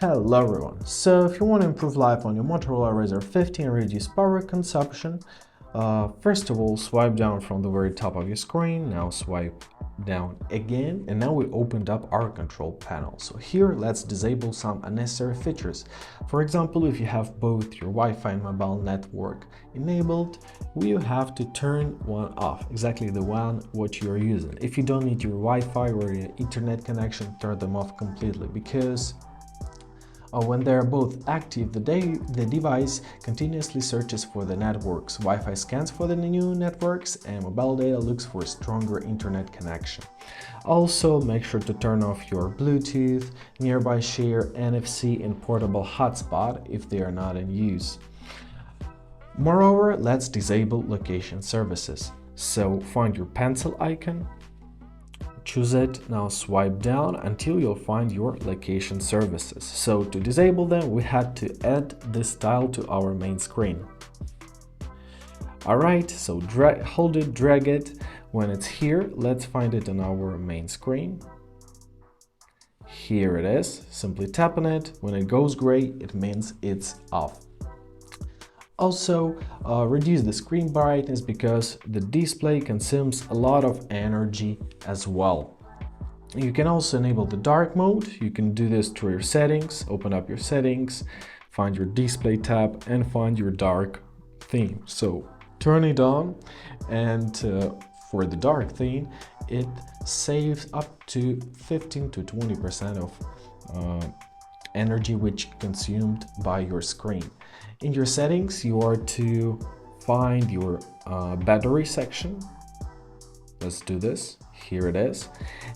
Hello everyone, so if you want to improve life on your Motorola Razr 15 and reduce power consumption, first of all swipe down from the very top of your screen, now swipe down again, and now we opened up our control panel. So here let's disable some unnecessary features. For example, if you have both your Wi-Fi and mobile network enabled, you have to turn one off, exactly the one what you are using. If you don't need your Wi-Fi or your internet connection, turn them off completely, because when they are both active, the device continuously searches for the networks. Wi-Fi scans for the new networks and mobile data looks for a stronger internet connection. Also, make sure to turn off your Bluetooth, nearby share, NFC and portable hotspot if they are not in use. Moreover, let's disable location services. So find your pencil icon, choose it, now swipe down until you'll find your location services. So to disable them, we had to add this tile to our main screen. Alright, so hold it, drag it. When it's here, let's find it on our main screen. Here it is, simply tap on it. When it goes gray, it means it's off. Also, reduce the screen brightness because the display consumes a lot of energy as well. You can also enable the dark mode. You can do this through your settings. Open up your settings, find your display tab and find your dark theme. So turn it on, and for the dark theme, it saves up to 15 to 20% of energy which consumed by your screen. In your settings, you are to find your battery section. Let's do this. Here it is.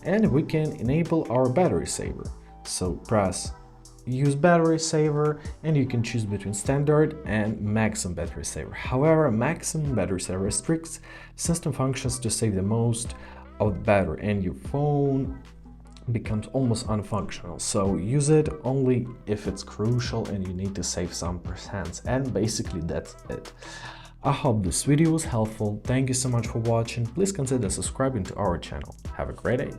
And we can enable our battery saver. So press use battery saver and you can choose between standard and maximum battery saver. However, maximum battery saver restricts system functions to save the most of the battery and your phone becomes almost unfunctional. So use it only if it's crucial and you need to save some percents, and basically that's it. I hope this video was helpful. Thank you so much for watching. Please consider subscribing to our channel. Have a great day.